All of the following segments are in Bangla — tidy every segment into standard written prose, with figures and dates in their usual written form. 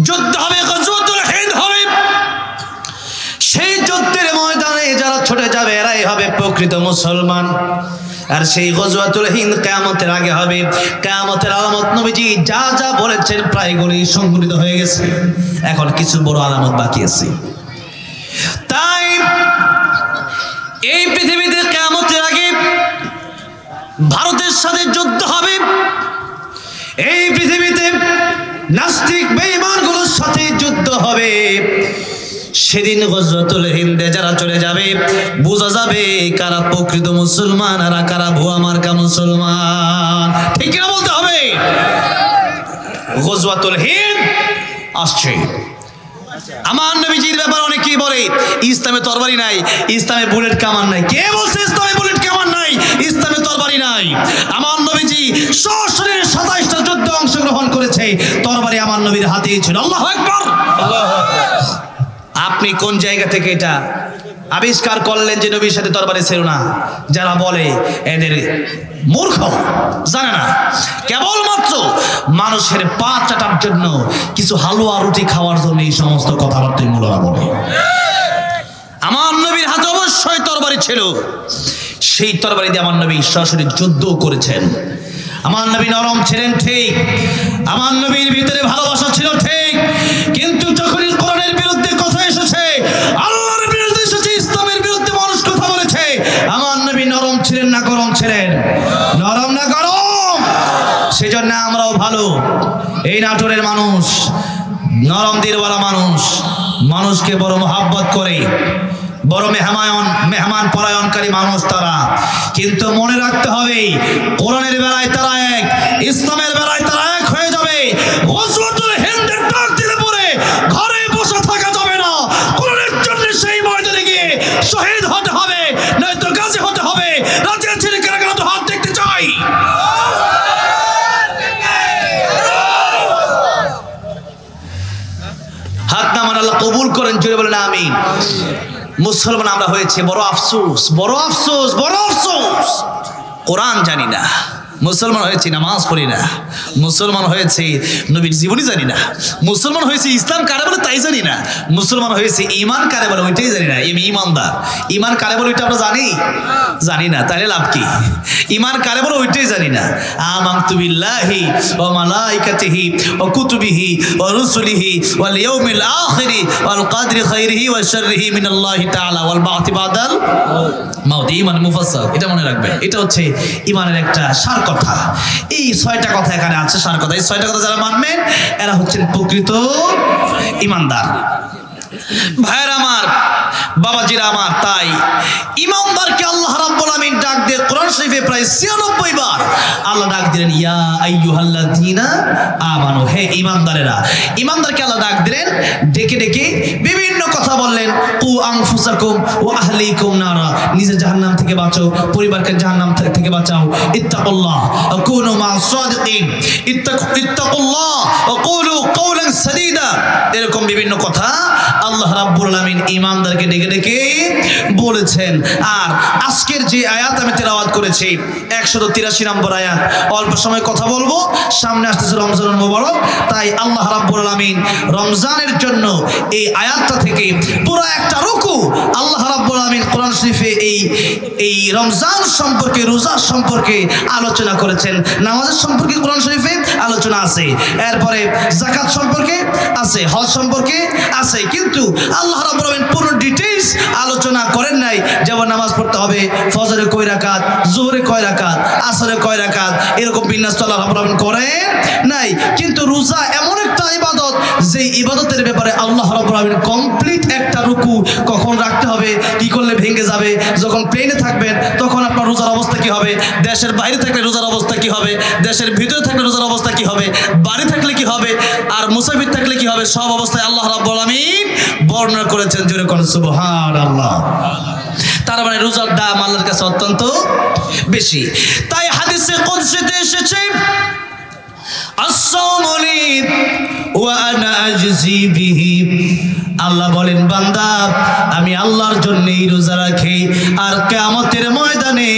যুদ্ধ হবে, গজওয়াতুল হিন্দ হবে। সেই যুদ্ধের ময়দানে যারা ছুটে যাবে এরাই হবে প্রকৃত মুসলমান। আর সেই গজওয়াতুল হিন্দ কিয়ামতের আগে হবে। কিয়ামতের আলামত নবীজি যা যা বলেছেন প্রায়গুলি সংঘটিত হয়ে গেছে, এখন কিছু বড় আলামত বাকি আছে। তাই এই পৃথিবীতে কিয়ামতের আগে ভারতের সাথে যুদ্ধ হবে। এই পৃথিবীতে নাস্তিক বেঈমানগুলোর সাথে যুদ্ধ হবে। সেদিন গজওয়াতুল হিন্দে যারা চলে যাবে বোঝা যাবে কারা প্রকৃত মুসলমান আর কারা ভুয়া মার্কা মুসলমান। ঠিক কিনা বলতে হবে? গজওয়াতুল হিন্দ আসছে। আমার নবীজির ব্যাপারে অনেকেই বলে ইসলামে তরবারি নাই, ইসলামে বুলেট কামান নাই। কে বলছে ইসলামে বুলেট কামান নাই, ইসলামে তরবারি নাই? আমার নবীজি সশরীরে 27টা যুদ্ধে অংশগ্রহণ করেছে, তরবারি আমার নবীর হাতেই ছিল। আল্লাহু আকবার। আপনি কোন জায়গা থেকে এটা আবিষ্কার করলেন যে নবীর সাথে তরবারি ছিল না? যারা বলে এদের মূর্খ, জানে না, কেবলমাত্র মানুষের পা চাটার জন্য, কিছু হালুয়া রুটি খাওয়ার জন্য এই সমস্ত কথাবার্তাই মূলরা বলে। আমার নবীর হাতে অবশ্যই তরবারি ছিল। সেই তরবারি দিয়ে আমার নবী সরাসরি যুদ্ধ করেছেন। আমার নবী নরম ছিলেন ঠিক, আমার নবীর ভিতরে ভালোবাসা ছিল ঠিক, কিন্তু যখনই কোরআনের বিরুদ্ধে কথা এসেছে, আল্লাহর বিরুদ্ধে এসেছে, ইসলামের বিরুদ্ধে মানুষ কথা বলেছে, আমার নবী নরম ছিলেন না গরম ছিলেন? নরম না গরম? সেজন্য আমরাও ভালো। এই নাটোরের মানুষ নরম দিলওয়ালা মানুষ, মানুষকে বড় মহাব্বত করে, বড় মেহমান পরায়ণকারী মানুষ তারা। কিন্তু মনে রাখতে হবে কোরআনের বেলায় তারা এক, ইসলামের বেলায় তারা এক হয়ে যাবে। গজওয়াতুল হিন্দের ডাক দিলে পরে ঘরে বসে থাকা যাবে না, কোরআনের জন্য সেই ময়দানে গিয়ে শহীদ হতে হবে, নয়তো গাজী হতে হবে। রাজিয়া ছেলে কারা কারা তো হাত দেখতে চাই। হাত নামান, আল্লাহ কবুল করেন, জোরে বলেন আমিন। মুসলমান আমরা হয়েছে বড় আফসোস, বড় আফসোস, বড় আফসোস। কোরআন জানি না, মুসলমান হয়েছি নামাজ পড়ি না, মুসলমান হয়েছে নবীর জীবনী জানি না, মুসলমান হয়েছে ইসলাম কারে বলে তাই জানি না, মুসলমান হয়েছে ঈমান কারে বলে ওইটাই জানি না। আমি ঈমানদার, ঈমান কারে বলে ওইটা আমরা জানি না, তাহলে লাভ কি? ঈমান কারে বলে ওইটাই জানি না। আমানতু বিল্লাহি ওয়া মালাইকাতিহি ওয়া কুতুবিহি ওয়া রুসুলিহি ওয়াল ইয়াউমিল আখিরি ওয়াল কদরি খাইরিহি ওয়া শাররিহি মিনাল্লাহি তাআলা ওয়াল বা'থি বাদাল মাউত। ঈমান মুফাসসাল, এটা মনে রাখবেন। এটা হচ্ছে ঈমানের একটা সার কথা। এই 6টা কথা এখানে আছে, সার কথা। এই 6টা কথা যারা মানবেন এরা হচ্ছেন প্রকৃত ঈমানদার। ভাইয়ের আমার, বাবাজিরা আমার, তাই ঈমানদারকে আল্লাহ রাব্বুল আমিন ডাক দিয়ে কোরআন শরীফে প্রায় 96 বার আল্লাহ ডাক দিলেন ইয়া আইয়ুহাল্লাযীনা আমানু, হে ঈমানদারেরা। ঈমানদারকে আল্লাহ ডাক দিলেন, ডেকে ডেকে বিভিন্ন কথা বললেন। কু আনফুসাকুম ওয়া আহলিকুম নারা, নিজের জাহান্নাম থেকে বাঁচাও, পরিবারকে জাহান্নাম থেকে বাঁচাও। ইত্তাকুল্লাহ ওয়া কুনু মা'আস সাদিকিন, ইত্তাকুল্লাহ ওয়া কুলু কাওলান সাদীদা। এরকম বিভিন্ন কথা আল্লাহ রাব্বুল আলামিন ঈমানদারকে ডেকে ডেকে বলেছেন। আর আজকের যে আয়াত আমি তেলাওয়াত করেছি 183 নম্বর আয়াত, অল্প সময় কথা বলবো, সামনে আসতেছে রমজানুল মুবারক। তাই আল্লাহ রাব্বুল আলামিন রমজানের জন্য এই আয়াতটা থেকে পুরো একটা রুকু আল্লাহ রাব্বুল আলামিন কোরআন শরীফে এই রমজান সম্পর্কে, রোজা সম্পর্কে আলোচনা করেছেন। নামাজের সম্পর্কে কোরআন শরীফে আলোচনা আছে, এরপরে যাকাত সম্পর্কে আছে, হজ সম্পর্কে আছে, কিন্তু আল্লাহ রাব্বুল আলামিন পুরো ডিটেইলস আলোচনা করেন নাই। যেমন নামাজ পড়তে হবে, ফজরে কয় রাকাত, যোহরে কয় রাকাত, আসরে কয় রাকাত, এরকম বিন্যাস তো আল্লাহ রাব্বুল আলামিন করেন নাই। কিন্তু রোজা এমন একটা ইবাদত যে ইবাদতের ব্যাপারে আল্লাহ রাব্বুল আলামিন কমপ্লিট একটা রুকু কখন রাখতে হবে, কি করলে ভেঙে যাবে, যখন প্লেনে থাকবেন তখন আপনার রোজার অবস্থা কি হবে, দেশের বাইরে থাকলে রোজার অবস্থা কি হবে, দেশের ভিতরে থাকলে রোজার অবস্থা কি হবে, বাড়ি থাকলে কি হবে, আর মুসাফির থাকলে কি হবে, সব অবস্থায় আল্লাহ রাব্বুল আলামিন বর্ণনা করেছেন। জোরে কোন সুবহানাল্লাহ। তার মানে রোজার দাম আল্লাহর কাছে অত্যন্ত বেশি। তাই হাদিসে কুদসিতে এসেছে আস-সাওমু লি ওয়া আনা আজজি বিহি, আল্লাহ বলেন বান্দা আমি আল্লাহর জন্যই রোজা রাখি, আর কিয়ামতের ময়দানে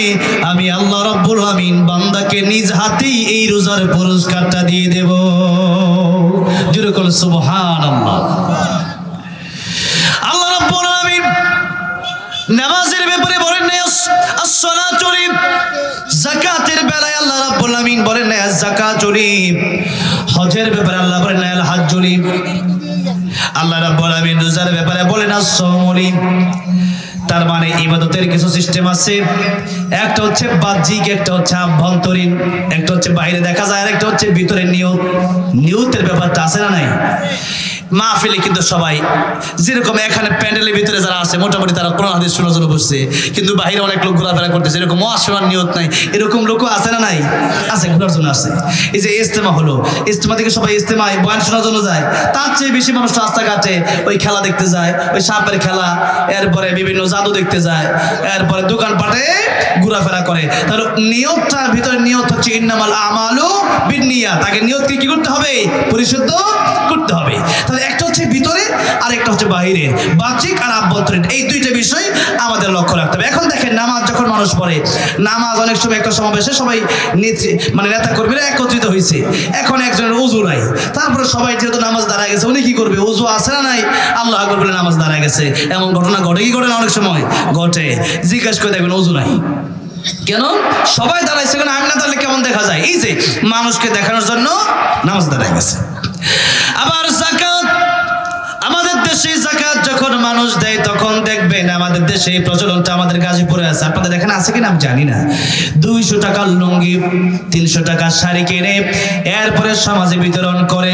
আমি আল্লাহ রাব্বুল আমিন বান্দাকে নিজ হাতেই এই রোজার পুরস্কারটা দিয়ে দেব। জোরে বলেন সুবহানাল্লাহ। আল্লাহ রাব্বুল আলামিন নামাজের ব্যাপারে বলেন না as-salatu যাকাতের বেলায় আল্লাহ রাব্বুল আলামিন বলেন না যাকাতু হজের ব্যাপারে আল্লাহ বলেন না আল-হাজ্জু আল্লাহ রাব্বুল আলামিন রোজার ব্যাপারে বলেন as-সাওমু। তার মানে ইবাদতের কিছু সিস্টেম আছে, একটা হচ্ছে বাহ্যিক, একটা হচ্ছে আভ্যন্তরীণ, একটা হচ্ছে বাইরে দেখা যায়, আর একটা হচ্ছে ভিতরে নিয়ত। নিয়তের ব্যাপারটা আছে না নাই? মাহফিলে কিন্তু সবাই যেরকম এখানে প্যান্ডেলের ভিতরে যারা আছে মোটামুটি তারা কোরআন হাদিস শোনার জন্য বসছে, কিন্তু বাইরে অনেক লোক ঘোরাফেরা করতেছে, এরকম অশোনার নিয়ত নাই, এরকম লোকও আছে না নাই? আছে, ঘোরার জন্য আছে। এই যে ইজতেমা হলো, ইজতেমা থেকে সবাই ইজতেমায় বয়ান শোনার জন্য যায়, তার চেয়ে বেশি মানুষ রাস্তাঘাটে ওই খেলা দেখতে যায়, ওই সাপের খেলা, এরপরে বিভিন্ন জাদু দেখতে যায়, এরপরে দোকানপাটে ঘোরাফেরা করে। তাহলে নিয়তটার ভিতরে নিয়ত হচ্ছে ইন্নামাল আমালু বিন্নিয়াত। তাকে নিয়তকে কি করতে হবে? পরিশুদ্ধ করতে হবে। তাহলে একটা হচ্ছে ভিতরে আর একটা হচ্ছে বাহিরের, বাহ্যিক আর আভ্যন্তরীণ, এই দুইটা বিষয় আমাদের লক্ষ্য রাখতে হবে। এখন দেখেন নামাজ যখন মানুষ পড়ে, নামাজ অনেক সময় একটা সমাবেশে সবাই মানে নেতা কর্মীরা একত্রিত হয়েছে, এখন একজনের উযু নাই, তারপরে সবাই যেহেতু নামাজ দাঁড়ায় গেছে, উনি কি করবে? উযু আছে না নাই? আল্লাহু আকবার বলে নামাজ দাঁড়ায় গেছে। এমন ঘটনা ঘটে কি ঘটে না? অনেক সময় ঘটে। জিজ্ঞাসা করে দেখবেন উযু নাই কেন? সবাই দাঁড়াইছে কেন? আমি না দাঁড়ালে কেমন দেখা যায়? এই যে মানুষকে দেখানোর জন্য নামাজ দাঁড়ায় গেছে। আবার যাকাত, আমাদের দেশে যাকাত যখন মানুষ দেয় তখন দেখবেন আমাদের দেশে এই প্রচলনটা আমাদের গাজীপুরে আছে, আপনাদের এখানে আছে কিনা আমি জানি না। 200 টাকার লুঙ্গি, 300 টাকার শাড়ি কিনে এরপরে সমাজে বিতরণ করে।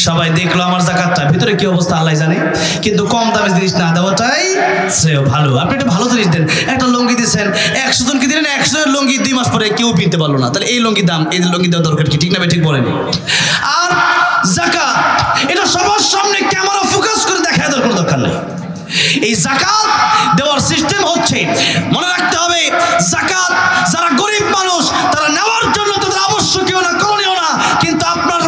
সবাই দেখলো আমার যাকাতটা, ভিতরে কি অবস্থা আল্লাহ জানে, কিন্তু কম দামে জিনিস না দেওয়াটাই ভালো। আপনি একটা ভালো জিনিস দেন, একটা লুঙ্গি দিচ্ছেন, 100 জনকে দিলেন, 100 জনের লুঙ্গি 2 মাস পরে কেউ কিনতে পারলো না, তাহলে এই লুঙ্গি দাম, এই লুঙ্গি দেওয়া দরকার কি? ঠিক না? ঠিক বলেন। আর যাকাত এটা সবার সামনে ক্যামেরা ফোকাস করে দেখায় দেওয়ার কোনো দরকার নেই। এই যাকাত দেওয়ার সিস্টেম হচ্ছে, মনে রাখতে হবে, যাকাত যারা গরিব মানুষ তারা নেওয়ার জন্য তাদের আবশ্যকীয় না, করণীয় না, কিন্তু আপনার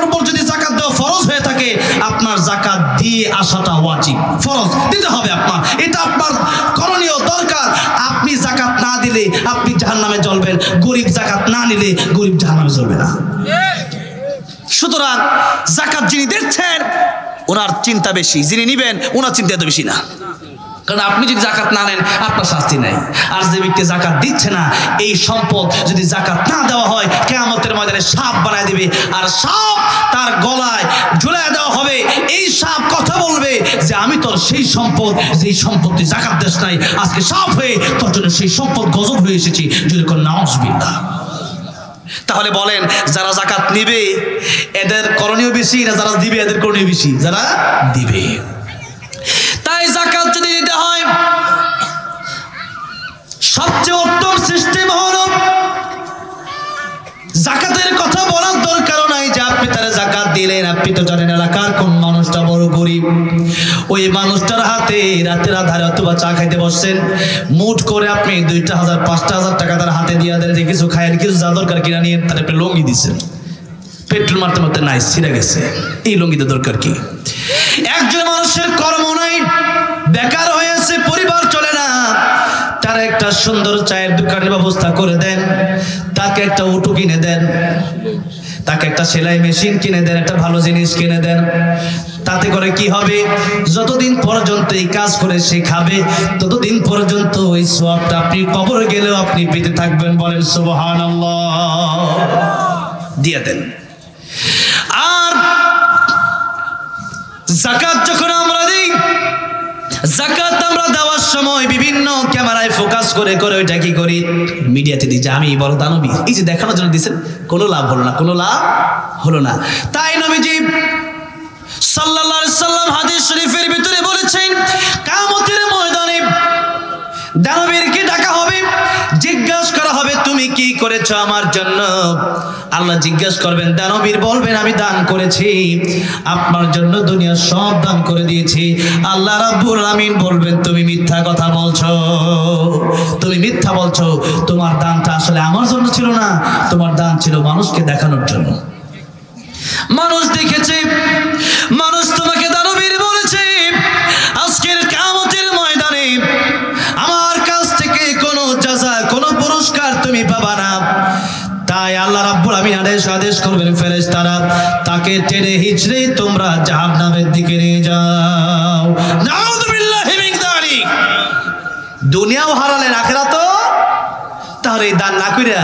উপর যদি যাকাত দেওয়া ফরজ হয়ে থাকে, আপনার যাকাত দিয়ে আসাটা ওয়াজিব, ফরজ দিতে হবে আপনার, এটা আপনার করণীয়, দরকার। আপনি যাকাত না দিলে আপনি জাহান্নামে জ্বলবেন, গরিব যাকাত না নিলে গরিব জাহান্নামে জ্বলবে না। সুতরাং যাকাত যিনি দিচ্ছেন ওনার চিন্তা বেশি, যিনি নিবেন ওনার চিন্তা এত বেশি না। কারণ আপনি যদি যাকাত না নেন আপনার শাস্তি নাই, আর যে ব্যক্তি যাকাত দিচ্ছে না, এই সম্পদ যদি যাকাত না দেওয়া হয় কিয়ামতের ময়দানে সাপ বানায় দিবে, আর সাপ তার গলায় ঝুলায় দেওয়া হবে। এই সাপ কথা বলবে যে আমি তোর সেই সম্পদ, যেই সম্পদ তুই যাকাত দেস নাই, আজকে সাপ হয়ে তোর জন্য সেই সম্পদ গজব হয়ে এসেছি। যদি কোন নাউজুবিল্লাহ। তাহলে বলেন, যারা যাকাত নিবে এদের করণীয় বেশি না যারা দিবে এদের করণীয় বেশি? যারা দিবে। তাই যাকাত যদি দিতে হয় সবচেয়ে উত্তম সিস্টেম হলো, যাকাতের কথা বলার দরকার নাই যে আপনি তারা যাকাত দিলেন, আপনি তো জানেন এলাকার কোন মানুষটা বড় গরিব, ওই মানুষটার হাতে রাতের আধারে অথবা চা খাইতে বসছেন, মুঠ করে আপনি 2,000 5,000 টাকা তার হাতে দিয়ে দেন যে কিছু খায়েন, কিছু যা দরকার কিনা নিয়ে, তার একটা লুঙ্গি দিচ্ছেন, পেট্রোল মারতে মারতে নাই ছিঁড়ে গেছে, এই লুঙ্গিতে দরকার কি? একজন মানুষের কর্ম নাই, বেকার হয়েছে, পরিবার চলে না, তার একটা সুন্দর চায়ের দোকানের ব্যবস্থা করে দেন, তাকে একটা অটো কিনে দেন, তাকে একটা সেলাই মেশিন কিনে দেন, একটা ভালো জিনিস কিনে দেন। তাতে করে কি হবে? যতদিন পর্যন্ত এই কাজ করে সে খাবে ততদিন পর্যন্ত ওই সওয়াবটা আপনি কবরে গেলেও আপনি পেতে থাকবেন। বলেন সুবহানাল্লাহ। দিয়ে দেন। আর যাকাত যখন আমরা দিই, যাকাত আমরা দেওয়ার সময় বিভিন্ন ক্যামেরায় ফোকাস করে করে ওইটা কি করি? মিডিয়াতে দিই যে আমি বড় দানবী, এই যে দেখানোর জন্য দিচ্ছেন, কোনো লাভ হলো না, কোনো লাভ হলো না। তাই নবীজি সাল্লাল্লাহু আলাইহি সাল্লাম হাদিস শরীফের ভিতরে বলেছেন, কিয়ামতের ময়দানে দানবীরকে ডাকা হবে, জিজ্ঞাসা করা হবে তুমি কি করেছো আমার জন্য? আল্লাহ জিজ্ঞাসা করবেন, দানবীর বলবেন আমি দান করেছি, আপনার জন্য দুনিয়া সব দান করে দিয়েছি। আল্লাহ রাব্বুল আমিন বলবেন তুমি মিথ্যা কথা বলছো, তুমি মিথ্যা বলছো, তোমার দানটা আসলে আমার জন্য ছিল না, তোমার দান ছিল মানুষকে দেখানোর জন্য। মানুষ দেখেছে, মানুষ তোমাকে দানবীর বলেছে, আজকের কিয়ামতের ময়দানে আমার কাছ থেকে কোনো জাযা, কোনো পুরস্কার তুমি পাবা না। তাই আল্লাহ রাব্বুল আমিন আদেশ করবেন ফেরেশতারা তাকে তাকে টেনে হিচড়ে তোমরা জাহান্নামের দিকে নিয়ে যাও। নাউযুবিল্লাহি মিন যালিক। দুনিয়াও হারালেন, আখিরাতও। তাহলে এই দান না কইরা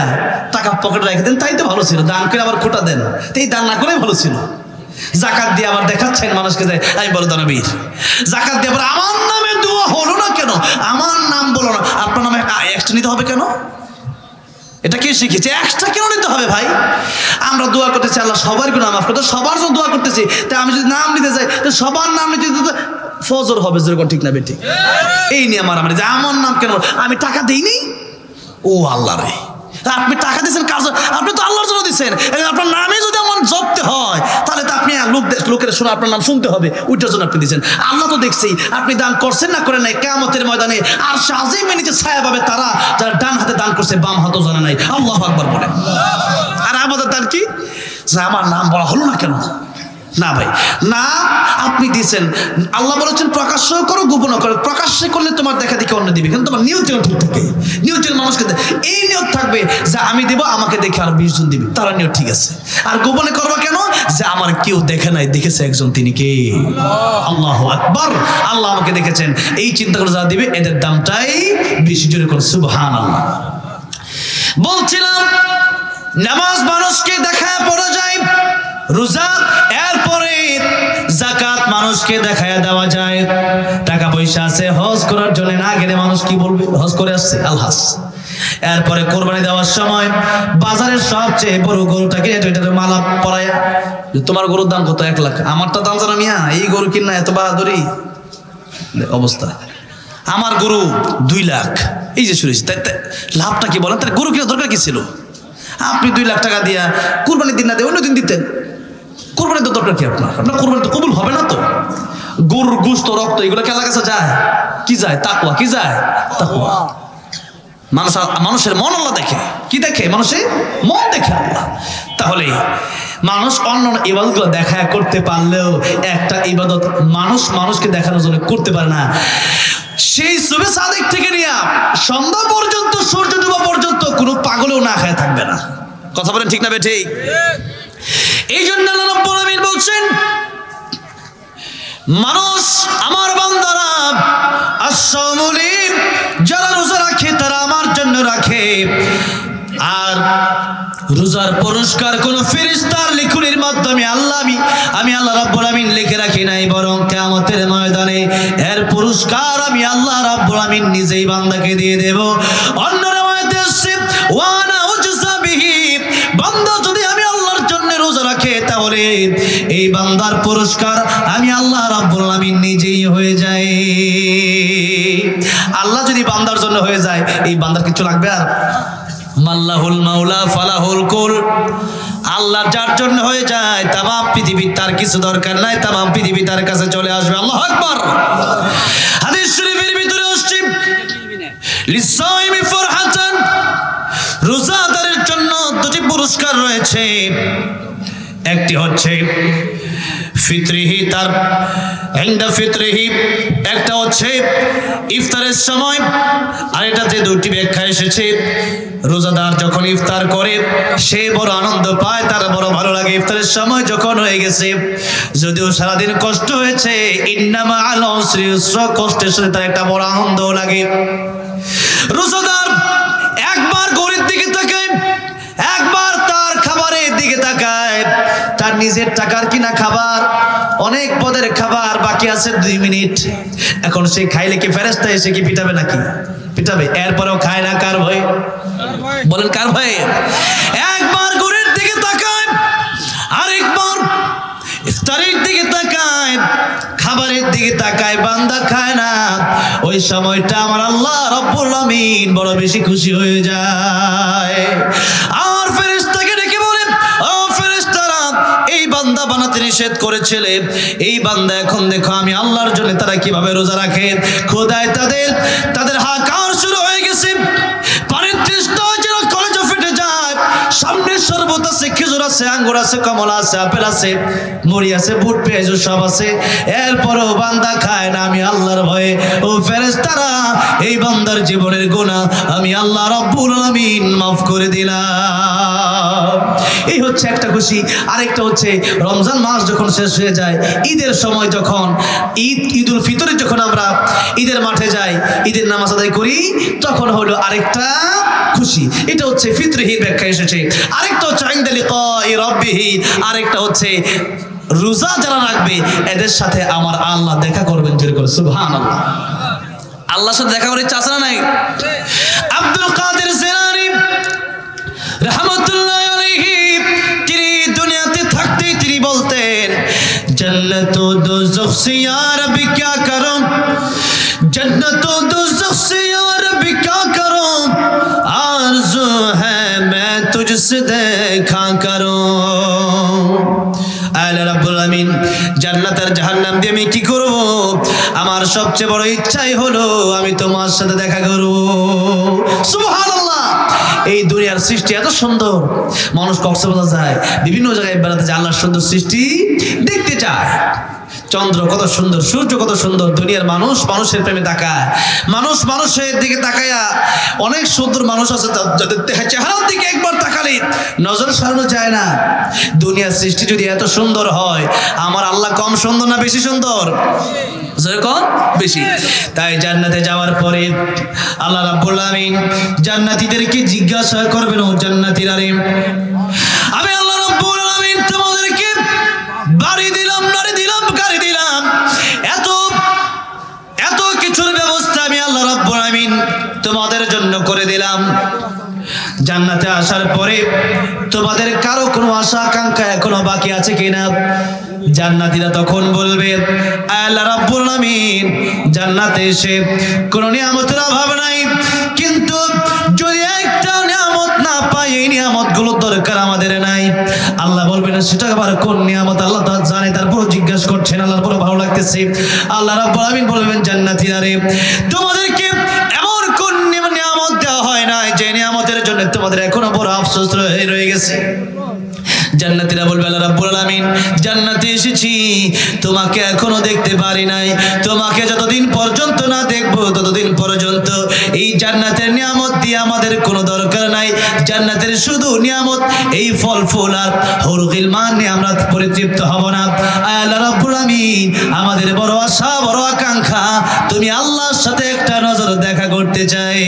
টাকা পকেটে রেখে দেন, তাই তো ভালো ছিল। দান করে আবার খোটা দেন, তো এই দান না করেই ভালো ছিল। যাকাত দিয়ে আবার দেখাচ্ছেন মানুষকে যে আমি বড় দানবীর। যাকাত দিয়ে আবার আমার নামে দোয়া হলো না কেন, আমার নাম বলো না, আপনার নামে এক্সট্রা নিতে হবে কেন? এটা কে শিখেছে? এক্সট্রা কেন নিতে হবে ভাই? আমরা দোয়া করতেছি আল্লাহ সবার গুনাহ মাফ করতে, সবার জন্য দোয়া করতেছি। তাই আমি যদি নাম নিতে যাই তো সবার নাম নিতে ফজর হবে, যেরকম ঠিক না বেটি? এই নিয়ে আমার যে আমার নাম কেন, আমি টাকা দেইনি। ও আল্লাহ রে, আপনি টাকা দিচ্ছেন কাজ, আপনি তো আল্লাহর জন্য দিচ্ছেন। আপনার নামে যদি আমার জপতে হয় তাহলে তো আপনি লোকের শোনা আপনার নাম শুনতে হবে, ওইটার জন্য আপনি দিচ্ছেন। আল্লাহ তো দেখছি আপনি দান করছেন না করেন নাই, কিয়ামতের ময়দানে আর শাহজিমে নিচে ছায়া পাবে তারা যারা ডান হাতে দান করছে, বাম হাতও জানা নাই। আল্লাহু আকবার বলেন। আর আমাদের দান কি? যে আমার নাম বলা হলো না কেন? না ভাই, না, আপনি দিচ্ছেন। আল্লাহ বলেছেন প্রকাশ্য করো গোপন করো। প্রকাশ্যে করলে তোমার দেখা দেখে অন্য দিবে, কিন্তু তোমার নিয়ত যেন ঠিক থাকে। নিয়ত যেন মানুষকে এই নিয়ত থাকবে যে আমি দেবো, আমাকে দেখে আর 20 জন দিবে, তারা নিয়ত ঠিক আছে। আর গোপনে করবা কেন? যে আমার কেউ দেখে নাই, দেখেছে একজন, তিনি কে? আল্লাহু আকবার। আল্লাহ আমাকে দেখেছেন, এই চিন্তা করে যারা দিবে এদের দামটাই বেশি। জোরে করে সুবহানাল্লাহ। বলছিলাম নামাজ মানুষকে দেখায় পড়া যায়, রোজা এরপরে যাকাত মানুষকে দেখায় দেওয়া যায়। টাকা পয়সা আছে, হজ করার জন্য না গেলে মানুষ কি বলবে? হজ করে আসছে, আলহাজ। এরপরে কোরবানি দেওয়ার সময় বাজারের সবচেয়ে বড় গরুটাকে এটাতে মালা পরায়া, তোমার গরুর দাম কত? 1 লাখ। আমারটা দাম জানা মিয়া, এই গরু কিনা এত বাহাদুরি অবস্থা। আমার গরু 2 লাখ। এই যে শুনেছি, তাই লাভটা কি বলেন? তার গরু কিনা দরকার কি ছিল? আপনি 2 লাখ টাকা দিয়া কুরবানির দিন না দিয়ে অন্য দিন দিতেন। কোরবানি তো দরকার কি আপনার? আপনার কোরবানি তো কবুল হবে না তো। গরুর গোশত, রক্ত এগুলো কি আল্লাহর কাছে যায়? কি যায়? তাকওয়া। কি যায়? তাকওয়া। মানুষের মন আল্লাহ দেখে। কি দেখে? মানুষের মন দেখে আল্লাহ। তাহলে মানুষ অন্য ইবাদতগুলো দেখা করতে পারলেও একটা ইবাদত মানুষকে দেখানোর জন্য করতে পারে না। সেই সুবে সাদেক থেকে নিয়ে সন্ধ্যা পর্যন্ত, সূর্য ডোবা পর্যন্ত কোনো পাগলেও না খায় থাকবে না। কথা বলেন ঠিক না বে ঠিক? এই জন্য আল্লাহ রাব্বুল আলামিন বলছেন, মানুষ আমার বান্দারা আস-সাওমুলি, যারা রোজা রাখে তারা আমার জন্য রাখে। আর রোজার পুরস্কার কোন ফেরেশতার লিখনির মাধ্যমে আমি আল্লাহ রাব্বুল আলামিন লিখে রাখি নাই, বরং কিয়ামতের ময়দানে এর পুরস্কার আমি আল্লাহ রাব্বুল আলামিন নিজেই বান্দাকে দিয়ে দেব। অন্য রাওয়ায়াতে আসছে ওয়ানা উজজা বিহি, বান্দা যদি আমি আল্লাহর জন্য রোজা রাখে তাহলে এই বান্দার পুরস্কার আমি আল্লাহ রাব্বুল আলামিন নিজেই হয়ে যায়। আল্লাহ যদি বান্দার জন্য হয়ে যায়, এই বান্দার কিছু লাগবে আর? মাল্লাহুল মাওলা ফালাহুল কুল। আল্লাহ যার জন্য হয়ে যায় তামাম পৃথিবীর তার কিছু দরকার নাই, তামাম পৃথিবী তার কাছে চলে আসবে। আল্লাহু আকবার। হাদিস শরীফের ভিতরে আসছে লিসাইমি ফরহাতান, রোজাদারের জন্য 2টি পুরস্কার রয়েছে। একটি হচ্ছে ফিতরিহি, তার ইনদা ফিতরিহি, একটা হচ্ছে ইফতারের সময়। আর এটাতে 2টি ব্যাখ্যা এসেছে। রোজাদার যখন ইফতার করে সে বড় আনন্দ পায়, তার বড় ভালো লাগে। ইফতারের সময় যখন হয়ে গেছে, যদিও সারাদিন কষ্ট হয়েছে, ইন্নামা আল উসরি ইউসরা, কষ্টের সাথে তার একটা বড় আনন্দ লাগে। রোজাদার একবার ঘড়ির দিকে তাকায়, একবার তার খাবারের দিকে তাকায়। তার নিজের টাকার কিনা খাবার, অনেক পদের খাবার বাকি আছে 2 মিনিট। এখন সে খাইলে কি ফেরেশতা এসে কি পিটাবে নাকি? পিটাবে। এরপরেও খায় না, কার ভয়? বলেন কার ভয়ে? একবার ঘড়ির দিকে তাকায়, আরেকবার ইফতারের দিকে তাকায়, খাবারের দিকে তাকায়, বান্দা খায় না। ওই সময়টা আমার আল্লাহ রাব্বুল আলামিন বড় বেশি খুশি হয়ে যায়। আর ফেরেশতাকে ডেকে বলেন, ও ফেরেশতারা, এই বান্দা বানাতে নিষেধ করেছিলে, এই বান্দা এখন দেখো আমি আল্লাহর জন্য তারা কিভাবে রোজা রাখে। খোদায় তাদের হাহাকার শুরু হয়ে গেছে। পানির তৃষ্ণায় যেন কলেজে ফেটে যায়। সামনে শরবত আছে, খেজুর খেজুর আছে, আঙ্গুর আছে, কমলা আছে, আপেল আছে, মুড়ি আছে, বুট পেঁয়াজ সব আছে, এরপরও বান্দা খায় না। আমি আল্লাহর ভয়ে ও ফেরেশতারা এই বান্দার জীবনের গুনাহ আমি আল্লাহ রাব্বুল আলামিন মাফ করে দিলাম। এই হচ্ছে একটা খুশি। আরেকটা হচ্ছে রমজান মাস যখন শেষ হয়ে যায়, ঈদের সময় যখন ঈদুল ফিতরে যখন আমরা ঈদের মাঠে যাই, ঈদের নামাজ আদায় করি, তখন হলো আরেকটা খুশি। এটা হচ্ছে ফিতরিহির ব্যাখ্যা এসেছে। আরেকটা হচ্ছে ইনদা লিকাই রাব্বিহি, আরেকটা হচ্ছে রোজা যারা রাখবে এদের সাথে আমার আল্লাহ দেখা করবেন। জোরে করে সুবহানাল্লাহ। আল্লাহর সাথে দেখা করে ইচ্ছা আছে না নাই? আব্দুল কাদের জিলানী রাহমাতুল্লাহি আলাইহি তিনি দুনিয়াতে থাকতেই তিনি বলতেন, जन्नत व दोज़ख से या रब क्या करूं, जन्नत व दोज़ख से या रब क्या करूं, आरज़ू है मैं तुझसे देखा करूं। আল্লাহ রাব্বুল আলামিন জান্নাত আর জাহান্নাম দিয়ে আমি কি করব? আমার সবচেয়ে বড় ইচ্ছাই হলো আমি তোমার সাথে দেখা করব। সুবহানাল্লাহ। এই দুনিয়ার সৃষ্টি এত সুন্দর, মানুষ কক্সবাজার যায়, বিভিন্ন জায়গায় বেড়াতে যায়, আল্লাহর সুন্দর সৃষ্টি দেখতে চায়। চন্দ্র কত সুন্দর, সূর্য কত সুন্দর, দুনিয়ার মানুষ মানুষের প্রেমে তাকায়, মানুষ মানুষের দিকে তাকায়া, অনেক সুন্দর মানুষ আছে যাদের চেহারার দিকে একবার তাকালে নজর সরানো যায় না। দুনিয়ার সৃষ্টি যদি এত সুন্দর হয়, আমার আল্লাহ কম সুন্দর না বেশি সুন্দর? যেরকম বেশি। তাই জান্নাতে যাওয়ার পরে আল্লাহ রাব্বুল আলামিন জান্নাতীদেরকে জিজ্ঞাসা করবেন, ও জান্নাতীরা রে, আমি আল্লাহ রাব্বুল আলামিন তোমাদেরকে বাড়ি দিলাম, নারী দিলাম, গাড়ি দিলাম, এত এত কিছুর ব্যবস্থা আমি আল্লাহ রাব্বুল আলামিন তোমাদের জন্য করে দিলাম। জান্নাতে আসার পরে তোমাদের কারো কোনো আশা আকাঙ্ক্ষা এখনো বাকি আছে কিনা? জান্নাতীরা তখন বলবে, আল্লাহ রাব্বুল আলামিন জান্নাতে এসে কোনো নিয়ামতের অভাব নাই, কিন্তু যদি একটা নিয়ামত না পাই, এই নিয়ামতগুলোর দরকার আমাদের নাই। আল্লাহ বলবেন, সেটা আবার কোন নিয়ামত? আল্লাহ তাআলা জানে, তারপর জিজ্ঞাসা করছেন, আল্লাহর বড় ভালো লাগতেছে। আল্লাহ রাব্বুল আলামিন বলবেন, জান্নাতীরা রে, তোমাদেরকে এমন কোন নিয়ামত দেওয়া হয় না যে নিয়ামতের জন্য তোমাদের এখনো বড় আফসোস রয়ে গেছে? জান্নাতীরা বলবে, আল্লাহ রাব্বুল আলামিন জান্নাতে এসেছি, তোমাকে এখনো দেখতে পারি নাই, তোমাকে যতদিন পর্যন্ত না দেখবো ততদিন পর্যন্ত এই জান্নাতের নিয়ামত দিয়ে আমাদের কোনো দরকার নাই। জান্নাতের শুধু নিয়ামত এই ফল ফুল আর হুরুল মান নিয়ে আমরা পরিতৃপ্ত হব না। আল্লাহ রাব্বুল আলামিন আমাদের বড় আশা, বড় আকাঙ্ক্ষা, তুমি আল্লাহর সাথে একটা নজর দেখা করতে চাই।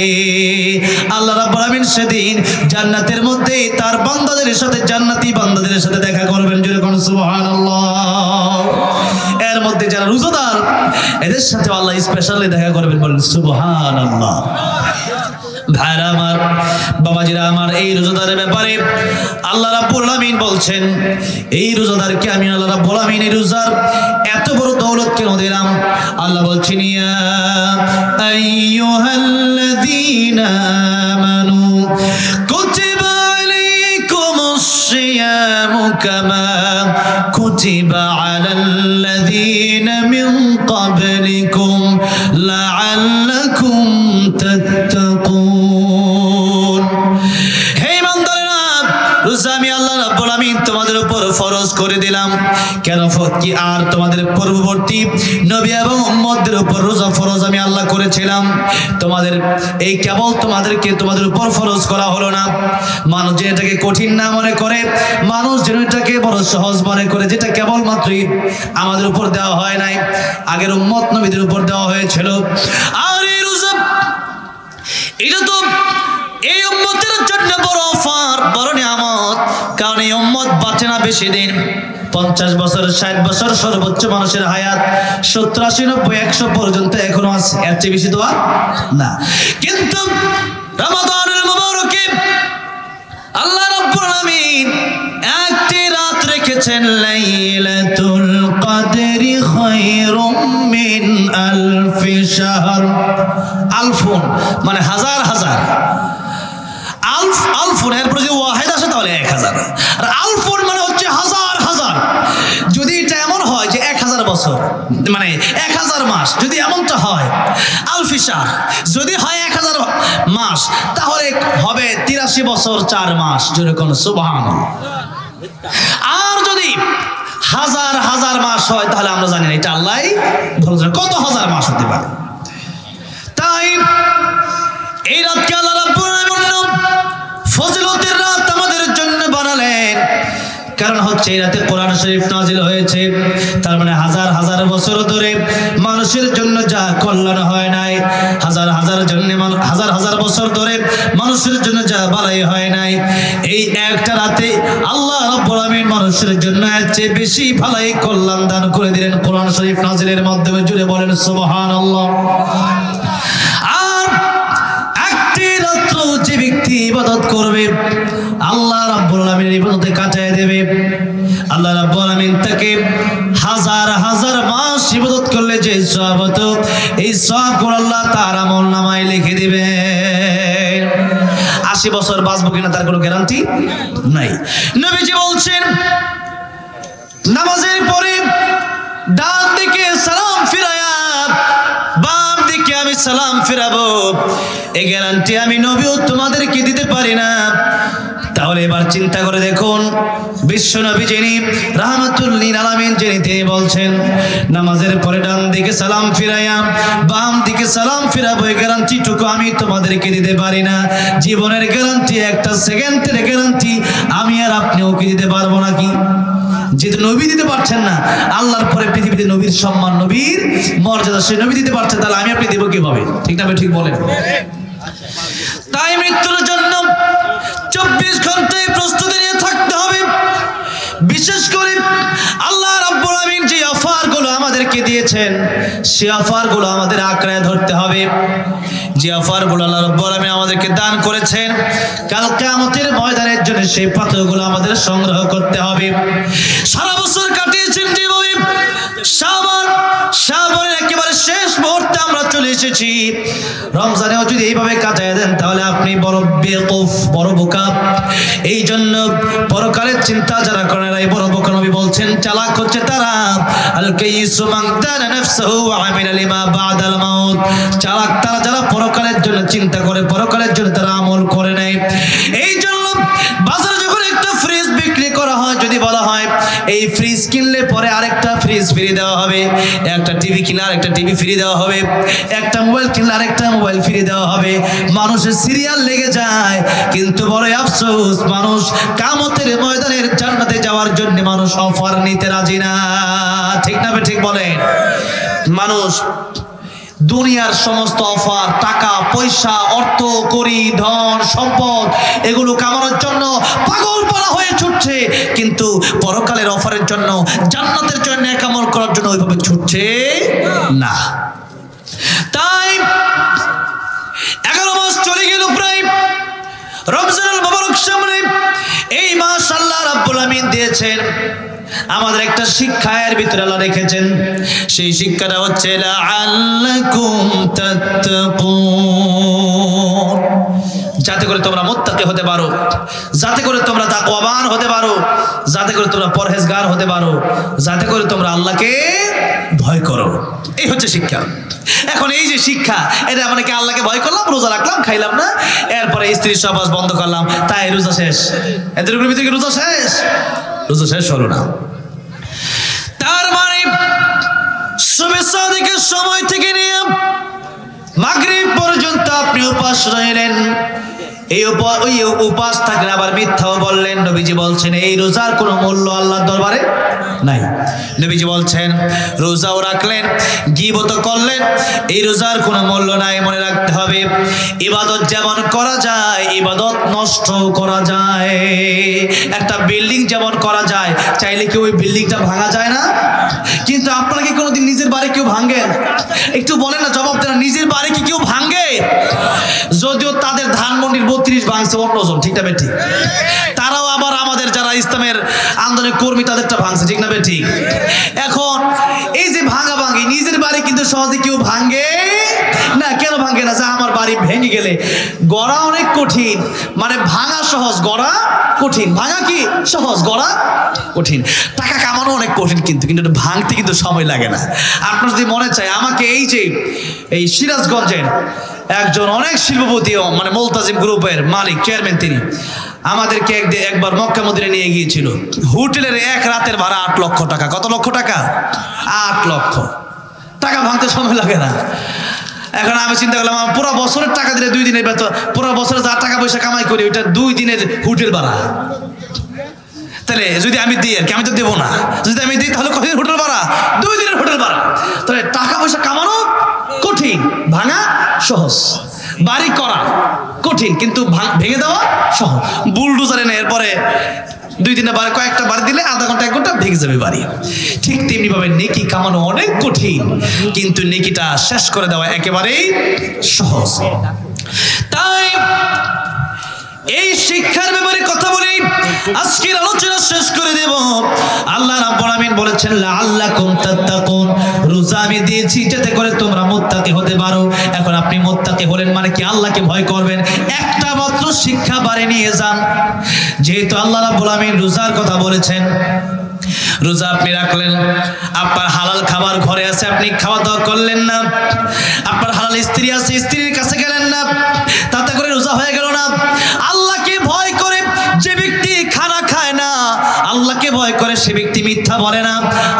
আল্লাহ রাব্বুল আলামিন সেদিন জান্নাতের মধ্যে তার বান্দাদের সাথে, জান্নাতি বান্দাদের সাথে দেখা করবেন। জোরে কোন সুবহানাল্লাহ। এর মধ্যে যারা রোজাদার এদের সাথে আল্লাহ স্পেশালি দেখা করবেন, বলেন সুবহানাল্লাহ। ভাইরা আমার, বাবাজিরা আমার, এই রোজাদারের ব্যাপারে আল্লাহ রাব্বুল আলামিন বলছেন, এই রোজাদারকে আমি আল্লাহ রাব্বুল আলামিন এই রোজার এত বড় দৌলত কেন দিলাম? আল্লাহ বলছেন, ইয়া আইয়ুহাল্লাযীনা আমানু কুতিবা আলাইকুমুস সিয়ামু কামা কুতিবা আলাল্লাযীনা মিন ক্বাবলিকুম লাআল্লাকুম তাত্তাকুন। হে ইমানদারেরা, রোজা আমি আল্লাহ রাব্বুল আলামিন তোমাদের উপর ফরজ করে দিলাম। কেন কি আর তোমাদের পূর্ববর্তী নবী এবং উম্মতদের উপর রোজা ফরজ আমি আল্লাহ করেছিলাম? তোমাদের এই কেবল তোমাদের উপর ফরজ করা হলো না। মানুষ যে এটাকে কঠিন না মনে করে, মানুষ যেন এটাকে বড় সহজ মনে করে, যেটা কেবলমাত্রই আমাদের উপর দেওয়া হয় নাই, আগের উম্মত নবীদের উপর দেওয়া হয়েছিল। আর এই রোজা, এটা তো এই উম্মতের জন্য বড় অফার, বড় নিয়ামত। কারণ এই উম্মত বাঁচে না বেশি দিন, 50 বছর, 60 বছর সর্বোচ্চ মানুষের হায়াত, 70, 80, 90, 100 পর্যন্ত এখনো আছে, এর চেয়ে বেশি তো আর না। কিন্তু রমাদানুল মুবারকে আল্লাহ রাব্বুল আলামিন একটি রাত রেখেছেন, লাইলাতুল কদরি খায়রুম মিন আলফি শাহর। আলফুন মানে হাজার হাজার, আলফুন এর পরে যে ওয়াহিদ আসে তাহলে 1000, আর আলফুন মানে হচ্ছে হাজার হাজার। যদি এটা এমন হয় যে 1000 বছর মানে 1000 মাস, যদি এমনটা হয়, আলফি শাহর যদি হয় 1000 মাস, তাহলে হবে 83 বছর 4 মাস। যেরকম সুবহানাল্লাহ, আর যদি হাজার হাজার মাস হয় তাহলে আমরা জানি না, এটা আল্লাহ ভালো জানে কত হাজার মাস হতে পারে। তাই এই রাতকে আল্লাহ রাব্বুল আলামিন ফজিলতের রাত আমাদের জন্য বানালেন, কারণ হচ্ছে এই রাতে কোরআন শরীফ নাজিল হয়েছে। তার মানে হাজার হাজার বছর ধরে মানুষের জন্য যা কল্যাণ হয় নাই, হাজার হাজার বছর ধরে মানুষের জন্য যা ভালাই হয় নাই, এই একটা রাতে আল্লাহ রাব্বুল আলামিন মানুষের জন্য এর চেয়ে বেশি ভালাই কল্যাণ দান করে দিলেন কোরআন শরীফ নাজিলের মাধ্যমে। জুড়ে বলেন সুবহানাল্লাহ। আর একটি রাত্র যে ব্যক্তি ইবাদত করবে আল্লাহ রাব্বুল আলামিনের ইবাদতে কাটায় দেবে, আল্লাহ রাব্বুল আলামিন তাকে হাজার হাজার মাস ইবাদত করলে যে সওয়াব হতো এই সওয়াবগুলো আল্লাহ তার আমলনামায় লিখে দিবে। 80 বছর বাঁচবো কিনা তার কোনো গ্যারান্টি নাই। নবীজি বলছেন নামাজের পরে ডান দিকে সালাম ফিরায়া বাম দিকে আমি সালাম ফিরাবো, এই গ্যারান্টি আমি নবীও তোমাদেরকে দিতে পারি না। তাহলে এবার চিন্তা করে দেখুন, বিশ্ব নবী যিনি রাহমাতুল লিল আলামিন যিনি, তিনি বলছেন নামাজের পরে ডান দিকে সালাম ফিরাইয়া বাম দিকে সালাম ফিরাবো, এই গ্যারান্টিটুকু আমি তোমাদেরকে দিতে পারি না। জীবনের গ্যারান্টি, একটা সেকেন্ডের গ্যারান্টি আমি আর আপনিও কি দিতে পারবো নাকি? যেহেতু নবী দিতে পারছেন না, আল্লাহর পরে পৃথিবীতে নবীর সম্মান, নবীর মর্যাদা সে নবী দিতে পারছেন, তাহলে আমি আপনি দেবো কিভাবে? ঠিক না? ঠিক বলেন। তাই মৃত্যুর জন্য 24 ঘন্টায় প্রস্তুতি নিয়ে থাকতে হবে। বিশেষ করে আল্লাহ রাব্বুল আলামিন যে অফারগুলো আমাদেরকে দিয়েছেন সে অফারগুলো আমাদের আঁকড়ায় ধরতে হবে। যে অফারগুলো আল্লাহ রাব্বুল আলামিন আমাদেরকে দান করেছেন কাল কিয়ামতের ময়দানের জন্য সেই পাথরগুলো আমাদের সংগ্রহ করতে হবে। সারা বছর কাটিয়েছেন যেভাবে, শাবানের একেবারে শেষ মুহূর্তে আমরা চলে এসেছি, রমজানেও যদি এইভাবে কাটায় দেন তাহলে আপনি বড় বেকুফ, বড় বোকা। এই জন্য পরকালের চিন্তা যারা করে না, এই বড় বোকা। নবী বলছেন চালাক হচ্ছে তারা, আল কাইসু মান দানা নাফসুহু ওয়া আমিলা লিমা বাদাল মাউত। চালাক তারা যারা পরকালের জন্য চিন্তা করে, পরকালের জন্য তারা আমল করে নেয়। এই জন্য বাজারে যখন একটা ফ্রিজ বিক্রি করা হয়, যদি বলা হয় এই ফ্রিজ কিনলে পরে আরেকটা ফ্রিজ ফ্রি দেওয়া হবে, একটা টিভি কিনলে আরেকটা টিভি ফ্রি দেওয়া হবে, একটা মোবাইল কিনলে আরেকটা মোবাইল ফ্রি দেওয়া হবে, মানুষের সিরিয়াল লেগে যায়। কিন্তু বড় আফসোস, মানুষ কিয়ামতের ময়দানের জান্নাতে যাওয়ার জন্য মানুষ অফার নিতে রাজি না। ঠিক না? ঠিক বলেন। মানুষ দুনিয়ার সমস্ত অফার, টাকা পয়সা, অর্থ করি, ধন সম্পদ, এগুলো কামানোর জন্য পাগল পারা হয়ে ছুটছে, কিন্তু পরকালের অফারের জন্য, জান্নাতের জন্য কামল করার জন্য ওইভাবে ছুটছে না। তাই 11 মাস চলে গেল প্রায়, রমজানুল মুবারক সামনে। এই মাস আল্লাহ রাব্বুল আলামিন দিয়েছেন আমাদের একটা শিক্ষা এর ভিতরে আল্লাহ রেখেছেন। সেই শিক্ষাটা হচ্ছে লাআল্লাকুম তাত্তাকুন, যাতে করে তোমরা মুত্তাকি হতে পারো, যাতে করে তোমরা তাকওয়াবান হতে পারো, যাতে করে তোমরা পরহেজগার হতে পারো, যাতে করে তোমরা আল্লাহকে ভয় করো। এই হচ্ছে শিক্ষা। এখন এই যে শিক্ষা, এটা মানে কি আল্লাহকে ভয় করলাম, রোজা রাখলাম, খাইলাম না, এরপরে স্ত্রীর সহবাস বন্ধ করলাম, তাই রোজা শেষ। এদের ভিতরে রোজা শেষ? রোজা শেষ হলো না। তার মানে সুবহ সাদিকের সময় থেকে নিয়ে মাগরিব পর্যন্ত আপনি উপাস রইলেন। এই উপাস থাকলে আবার মিথ্যাও বললেন। নবীজি বলছেন এই রোজার কোনো মূল্য আল্লাহর দরবারে নাই। নবীজি বলছেন রোজাও রাখলেন, গীবত করলেন, এই রোজার কোনো মূল্য নাই। মনে রাখতে হবে, ইবাদত যেমন করা যায়, ইবাদত নষ্ট করা যায়। একটা বিল্ডিং যেমন করা যায়, চাইলে কি ওই বিল্ডিংটা ভাঙা যায় না? কিন্তু আপনারা কি কোনোদিন নিজের বাড়ি কেউ ভাঙেন? একটু বলেন না, জবাব দেন। নিজের বাড়ি কি কেউ ভাঙে? যদিও তাদের ধানমন্ডির 32 ভাঙছে অন্যজন, ঠিক না ঠিক? তারাও আবার আমাদের যারা ইসলামের আন্দোলনের কর্মী তাদেরটা ভাঙছে, ঠিক না ঠিক? এখন এই যে ভাঙা ভাঙি, নিজের বাড়ি কিন্তু সহজে কেউ ভাঙে না। কেন ভাঙে না? যে আমার বাড়ি ভেঙে গেলে গড়া অনেক কঠিন, মানে ভাঙা সহজ, গড়া কঠিন। ভাঙা কি সহজ, গড়া কঠিন। টাকা কামানো অনেক কঠিন, কিন্তু ভাঙতে কিন্তু সময় লাগে না। আপনার যদি মনে চায়, আমাকে এই যে এই সিরাজগঞ্জের একজন অনেক শিল্পপতি, মানে মুলতাজিম গ্রুপের মালিক, চেয়ারম্যান, তিনি আমাদেরকে একবার মক্কা মদিনা নিয়ে গিয়েছিল। হোটেলের এক রাতের ভাড়া 8 লক্ষ টাকা। কত লক্ষ টাকা? 8 লক্ষ টাকা। ভাঙতে সময় লাগে না। এখন আমি চিন্তা করলাম পুরো বছরের টাকা দিলে 2 দিনের বেতন, পুরো বছরে যা টাকা পয়সা কামাই করি ওইটা 2 দিনের হোটেল ভাড়া। তাহলে যদি আমি দিই আর কি, আমি তো দেবো না, যদি আমি দিই তাহলে কতদিন হোটেল ভাড়া? 2 দিনের হোটেল ভাড়া। তাহলে টাকা পয়সা কামানো কঠিন, ভাঙা সহজ। বাড়ি করা কঠিন কিন্তু ভেঙে দেওয়া সহজ। বুলডোজারে নেই, এরপরে 2-3টা বাড়ি, কয়েকটা বাড়ি দিলে আধা ঘন্টা 1 ঘন্টা ভেঙে যাবে বাড়ি। ঠিক তেমনি ভাবে নেকি কামানো অনেক কঠিন, কিন্তু নেকিটা শেষ করে দেওয়া একেবারেই সহজ। তাই এই শিক্ষার ব্যাপারে কথা বলি, আজকের আলোচনা শেষ করে দেব। আল্লাহ রাব্বুল আমিন বলেছেন লাআল্লাকুম তাত্তাকুন, রোজা আমি দিয়েছি যাতে করে তোমরা মুত্তাকি হতে পারো। এখন আপনি মুত্তাকি হলেন মানে কি? আল্লাহকে ভয় করবেন। একটা মাত্র শিক্ষা বাড়ি নিয়ে যান। যেহেতু আল্লাহ রাব্বুল আমিন রোজার কথা বলেছেন, রোজা আপনি রাখলেন, আপনার হালাল খাবার ঘরে আছে, আপনি খাওয়া দাওয়া করলেন না। আপনার হালাল স্ত্রী আছে, স্ত্রীর কাছে গেলেন না, তাতে করে রোজা হয়ে গেল না। আল্লাহকে ভয় করে যে ব্যক্তি খানা খায় না, আল্লাহকে ভয় করে সে ব্যক্তি মিথ্যা বলে না,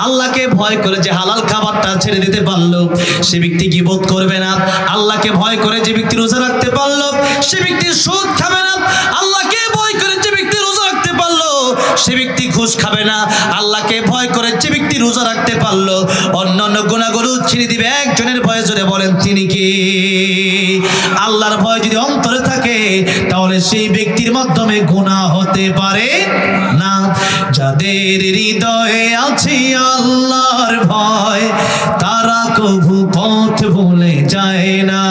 আল্লাহকে ভয় করে যে হালাল খাবারটা ছেড়ে দিতে পারলো সে ব্যক্তি গীবত করবে না, আল্লাহকে ভয় করে যে ব্যক্তি রোজা রাখতে পারলো সে ব্যক্তি সুদ খাবে না, আল্লাহকে ভয় করে যে ব্যক্তি রোজা রাখতে পারলো সে ব্যক্তি ঘুষ খাবে না, আল্লাহকে ভয় করে যে ব্যক্তি রোজা রাখতে পারলো অন্যান্য গুনাহগুলো ছেড়ে দিবে। একজনের ভয়ে জোরে বলেন তিনি কি? আল্লাহর ভয় যদি অন্তরে থাকে তাহলে সেই ব্যক্তির মাধ্যমে গুনাহ হতে পারে না। যাদের হৃদয়ে আছে আল্লাহর ভয় তারা কভু পথ ভুলে যায় না।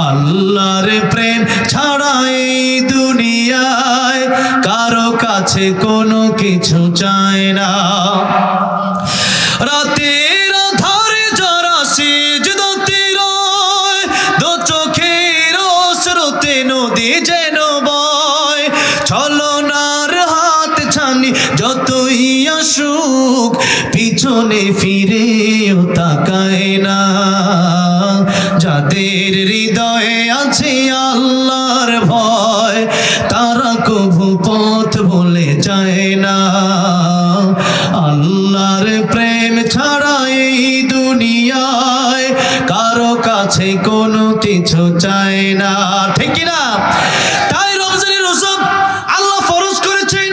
আল্লাহর প্রেম ছাড়া এই দুনিয়ায় কারো কাছে কোনো কিছু চায় না। রাতের আধারে যারা সিজদাতে রয়, দু চোখের স্রোতে নদী যেন বয়, ছলনার হাত ছানি যতই আসুক পিছনে ফিরেও তাকায় না। যাদের হৃদয়ে আছে আল্লাহর ভয় তারা কভু পথ ভুলে যায় না। আল্লাহর প্রেম ছাড়া এই দুনিয়ায় কারো কাছে কোনো কিছু চায় না। ঠিক কি না? তাই রমজানের রোজা আল্লাহ ফরজ করেছেন।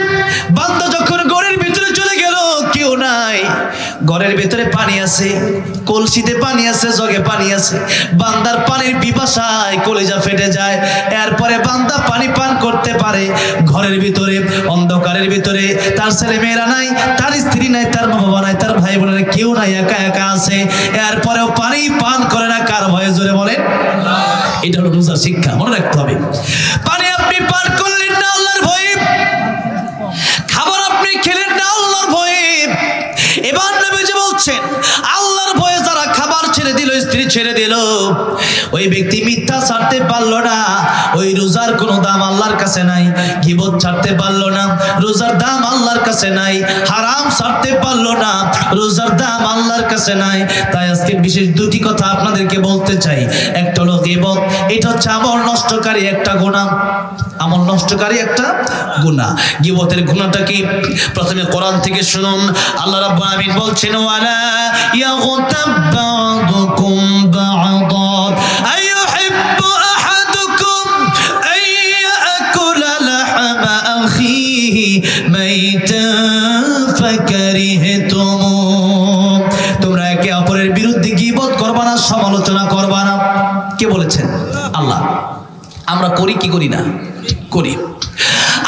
বান্দা যখন ঘরের ভিতরে চলে গেল, কেউ নাই, ঘরের ভিতরে পানি আছে, কলসিতে পানি আছে, জগে পানি আছে, বান্দার পানির পিপাসায় কলিজা ফেটে যায়। এরপরে বান্দা পানি পান করতে পারে, ঘরের ভিতরে অন্ধকারের ভিতরে তার ছেলে মেয়েরা নাই, তার স্ত্রী নাই, তার মা বাবা নাই, তার ভাই বোনেরা কেউ নাই, একা একা আছে, এরপরেও পানি পান করে না। কার ভয়ে জোরে বলেন? এটা হলো রোজার শিক্ষা, মনে রাখতে হবে। পানি আপনি পান করলেন না আল্লাহর ভয়ে, খাবার আপনি খেলেন না আল্লাহর ভয়ে। এবার নবীজি বলছেন আল্লাহর ভয়ে যারা খাবার ছেড়ে দিল, স্ত্রী ছেড়ে দিল, ওই ব্যক্তি মিথ্যা ছাড়তে পারলো না, ওই রোজার কোনো দাম আল্লাহর কাছে নাই। গীবত ছাড়তে পারলো না, রোজার দাম আল্লাহর কাছে নাই। হারাম ছাড়তে পারলো না, রোজার দাম আল্লাহর কাছে নাই। তাই আজকে বিশেষ 2টি কথা আপনাদেরকে বলতে চাই। একটা হলো গীবত, এটা হচ্ছে আমল নষ্টকারী একটা গুনাহ, আমল নষ্টকারী একটা গুনাহ। গীবতের গুনাহটা কি? প্রথমে কোরআন থেকে শুনুন। আল্লাহ রাব্বুল আমিন বলছেন ওয়ালা ইয়াগতাব বা'দুকুম বা'দা আইয়ুহিব্বু আহাদুকুম আইয়াকুলা লাহমা আখিহি মাইতান ফাকারিহতুম। তোমরা একে অপরের বিরুদ্ধে গীবত করবা না, সমালোচনা করবা না। কে বলেছেন? আল্লাহ। আমরা করি কি করি না? করি।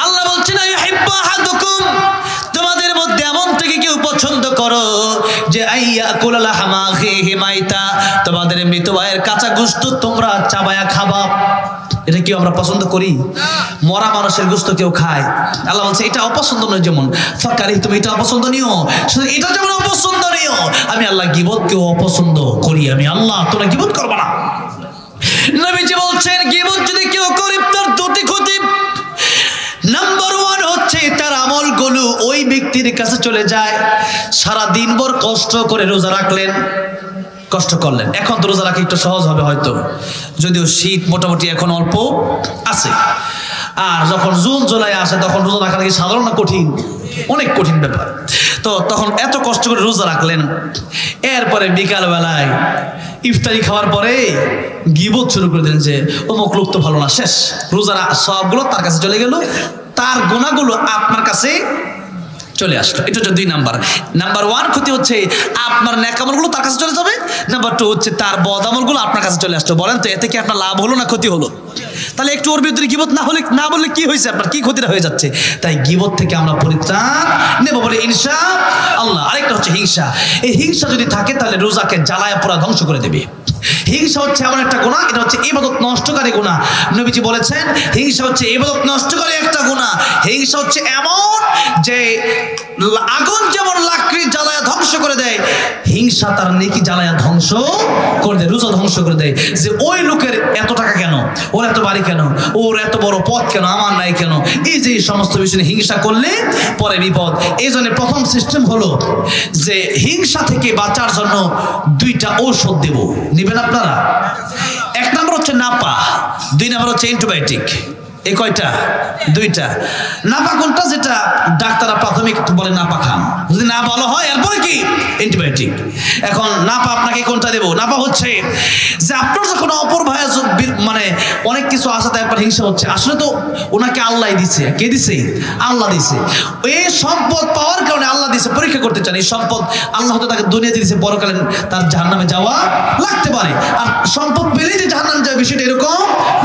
আল্লাহ বলছেন আইয়ুহিব্বু আহাদুকুম, তোমাদের মধ্যে এমন থেকে কেউ পছন্দ করো যে আইয়াকুলা লাহমা আখিহি মাইতা, তোমাদের মৃত ভাইয়ের কাঁচা গোশত তোমরা চাবায়া খাবা। এটা কি আমরা পছন্দ করি? মরা মানুষের গোশত কেউ খায়? আল্লাহ বলছে এটা অপছন্দনীয়। যেমন ফাকারি, তুমি এটা অপছন্দনীয়, শুধু এটা যেমন অপছন্দনীয় আমি আল্লাহ গীবতকেও অপছন্দ করি। আমি আল্লাহ, তোমরা গীবত করবা না। নবীজি বলছেন গীবত যদি কেউ করে তার 2টি ক্ষতি। নাম্বার 1 হচ্ছে তার আমলগুলো ওই ব্যক্তির কাছে চলে যায়। সারা দিনভর কষ্ট করে রোজা রাখলেন, কষ্ট করলেন, এখন তো রোজা রাখা একটু সহজ হবে হয়তো, যদিও শীত মোটামুটি এখন অল্প আছে। আর যখন জুন জুলাই আসে তখন রোজা রাখা নাকি সাধারণ না কঠিন, অনেক কঠিন ব্যাপার। তো তখন এত কষ্ট করে রোজা রাখলেন, এরপরে বিকালবেলায় ইফতারি খাওয়ার পরে গীবত শুরু করে দিলেন যে অমুক লোক তো ভালো না, শেষ। রোজার সবগুলো তার কাছে চলে গেল, তার গুনাহগুলো আপনার কাছে চলে আসলো। এটা হচ্ছে 2 নাম্বার। নাম্বার 1 ক্ষতি হচ্ছে আপনার নেক আমলগুলো তার কাছে চলে যাবে। নাম্বার 2 হচ্ছে তার বদ আমলগুলো আপনার কাছে চলে আসলো। বলেন তো এতে কি আপনার লাভ হলো না ক্ষতি হলো? তাহলে একটু ওর ভিতরে গীবত না বললে কি হয়েছে, আপনার কি ক্ষতিটা হয়ে যাচ্ছে? তাই গীবত থেকে আমরা পরিত্রাণ নেব বলে ইনশাআল্লাহ। আরেকটা হচ্ছে হিংসা। এই হিংসা যদি থাকে তাহলে রোজাকে জ্বালায় পুরা ধ্বংস করে দেবে। হিংসা হচ্ছে এমন একটা গুনাহ, এটা হচ্ছে ইবাদত নষ্টকারী গুনাহ। নবীজি বলেছেন হিংসা হচ্ছে ইবাদত নষ্টকারী একটা গুনাহ। হিংসা হচ্ছে এমন যে আগুন যেমন লাকড়ি জ্বালায়া ধ্বংস করে দেয়, হিংসা তার নেকি জ্বালায়া ধ্বংস করে দেয়, রোজা ধ্বংস করে দেয়। যে ওই লোকের এত টাকা কেন, ওর এত বাড়ি কেন, ওর এত বড় পদ কেন, আমার নাই কেন, এই যে সমস্ত বিষয় হিংসা করলে পরে বিপদ। এই জন্য প্রথম সিস্টেম হলো যে হিংসা থেকে বাঁচার জন্য 2টা ঔষধ দেব, নেবেন আপনারা। 1 নম্বর হচ্ছে নাপা, 2 নম্বর হচ্ছে অ্যান্টিবায়োটিক। এই কয়টা? 2টা। নাপা কোনটা? যেটা ডাক্তাররা প্রাথমিক বলে নাপা খান, যদি না ভালো হয় এরপরে কি অ্যান্টিবায়োটিক। এখন নাপা আপনাকে কোনটা দেব? নাপা হচ্ছে যে আপনার যখন অপর ভাই মানে অনেক কিছু আসে তারপর হিংসা হচ্ছে, আসলে তো ওনাকে আল্লাহ দিছে। কে দিছে? আল্লাহ দিছে। এই সম্পদ পাওয়ার কারণে আল্লাহ দিছে, পরীক্ষা করতে চান। এই সম্পদ আল্লাহ হয়তো তাকে দুনিয়াতে দিছে, পরকালে তার জাহান্নামে যাওয়া লাগতে পারে। আর সম্পদ পেলেই যে জাহান্নামে যাবে বিষয়টা এরকম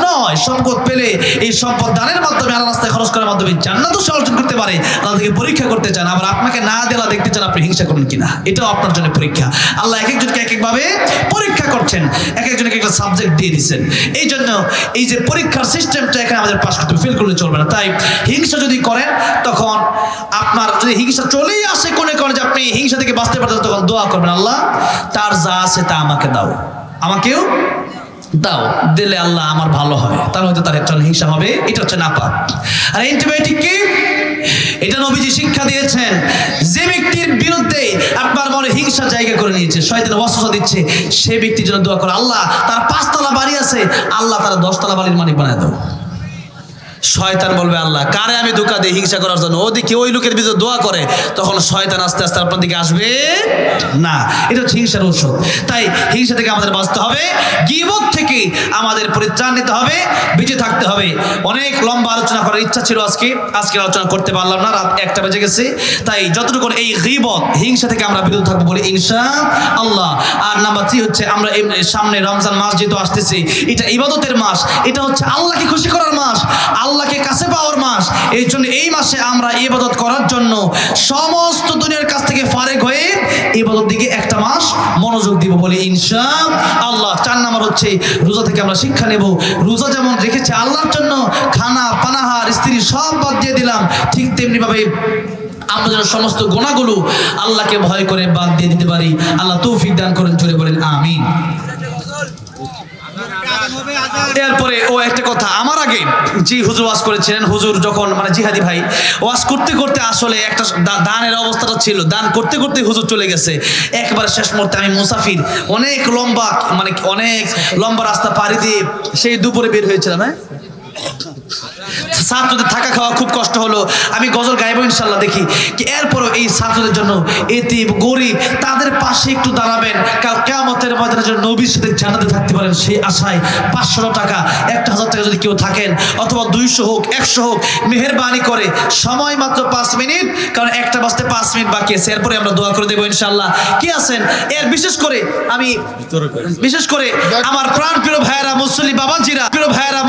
নয়। সম্পদ পেলে এই সম্পদ দানের মাধ্যমে, আল্লাহ রাস্তায় খরচ করার মাধ্যমে জান্নাতও সে অর্জন করতে পারে। আল্লাহ থেকে পরীক্ষা করতে চান, আবার আপনাকে না দেওয়া দেখতে চান আপনি হিংসা করেন কিনা, এটাও আপনার জন্য পরীক্ষা। আল্লাহ এক একজনকে এক একভাবে পরীক্ষা করছেন, এক একজনকে একটা সাবজেক্ট দিয়ে দিচ্ছেন। এই জন্য এই যে পরীক্ষার সিস্টেমটা এখানে আমাদের পাস করতে, ফেল করলে চলবে না। তাই হিংসা যদি করেন, তখন আপনার যদি হিংসা চলেই আসে কোনে কোনে যে আপনি হিংসা থেকে বাঁচতে পারতেন, তখন দোয়া করবেন, আল্লাহ তার যা আছে তা আমাকে দাও, আমাকেও দাও, দিলে আল্লাহ আমার ভালো হয়, তার হয়তো তার একটা হিংসা হবে। এটা হচ্ছে নাপা। আর অ্যান্টিবায়োটিক কি? এটা নবীজি শিক্ষা দিয়েছেন, যে ব্যক্তির বিরুদ্ধে আপনার মনে হিংসা জায়গা করে নিয়েছে, শয়তান ওয়াসওয়াসা দিচ্ছে, সেই ব্যক্তির জন্য দোয়া করো, আল্লাহ তার 5 তলা বাড়ি আছে, আল্লাহ তার 10 তলা বাড়ির মালিক বানায় দাও। শয়তান বলবে আল্লাহ কারে আমি ধোঁকা দিই হিংসা করার জন্য, ওদিকে ওই লোকের ভিতরে দোয়া করে, তখন শয়তান আস্তে আস্তে আপনার দিকে আসবে না। এটা হচ্ছে হিংসার ঔষধ। তাই হিংসা থেকে আমাদের বাঁচতে হবে, গীবত থেকে আমাদের পরিত্রাণ নিতে হবে, বেঁচে থাকতে হবে। অনেক লম্বা আলোচনা করার ইচ্ছা ছিল আজকে আলোচনা করতে পারলাম না, রাত 1টা বেজে গেছে। তাই যতটুকু এই গীবত হিংসা থেকে আমরা বিরত থাকবো বলে ইনশাআল্লাহ। আর নাম্বার 3 হচ্ছে আমরা সামনে রমজান মাস যেহেতু আসতেছে, এটা ইবাদতের মাস, এটা হচ্ছে আল্লাহকে খুশি করার মাস, আল্লাহকে কাছে পাওয়ার মাস। এই জন্য এই মাসে আমরা ইবাদত করার জন্য সমস্ত দুনিয়ার কাছ থেকে ফারেক হয়ে ইবাদত দিকে একটা মাস মনোযোগ দিব বলে ইনশাআল্লাহ। 4 নাম্বার হচ্ছে রোজা থেকে আমরা শিক্ষা নেব। রোজা যেমন রেখেছে আল্লাহর জন্য, খানা পানাহার স্ত্রী সব বাদ দিয়ে দিলাম, ঠিক তেমনি ভাবে আমরা যেন সমস্ত গুনাহগুলো আল্লাহকে ভয় করে বাদ দিয়ে দিতে পারি। আল্লাহ তৌফিক দান করেন, জোরে বলেন আমিন। এরপরে একটা কথা, আমার আগে যে হুজুর ওয়াজ করেছিলেন, হুজুর যখন মানে জিহাদি ভাই ওয়াজ করতে করতে আসলে একটা দানের অবস্থাটা ছিল, দান করতে করতে হুজুর চলে গেছে একবারে শেষ মুহূর্তে। আমি মুসাফির, অনেক লম্বা রাস্তা পাড়ি দিয়ে সেই দুপুরে বের হয়েছিলাম। ছাত্রদের থাকা খাওয়া খুব কষ্ট হলো। আমি গজল গাইবো ইনশাল্লাহ, দেখি কি এরপরও এই ছাত্রদের জন্য, এতিম গরিব তাদের পাশে একটু দাঁড়াবেন, কাল কিয়ামতের ময়দানে যেন নবীর সাথে জান্নাতে থাকতে পারেন সেই আশায় 500 টাকা 1000 টাকা যদি কেউ থাকেন, অথবা 200 হোক 100 হোক, মেহেরবানি করে সময় মাত্র 5 মিনিট, কারণ 1টা বাজতে 5 মিনিট বাকি আছে, এরপরে আমরা দোয়া করে দেবো ইনশাল্লাহ। কি আছেন এর বিশেষ করে আমার প্রাণ প্রিয় ভাইয়েরা মুসল্লি বাবাজিরা, প্রিয় ভাইয়েরা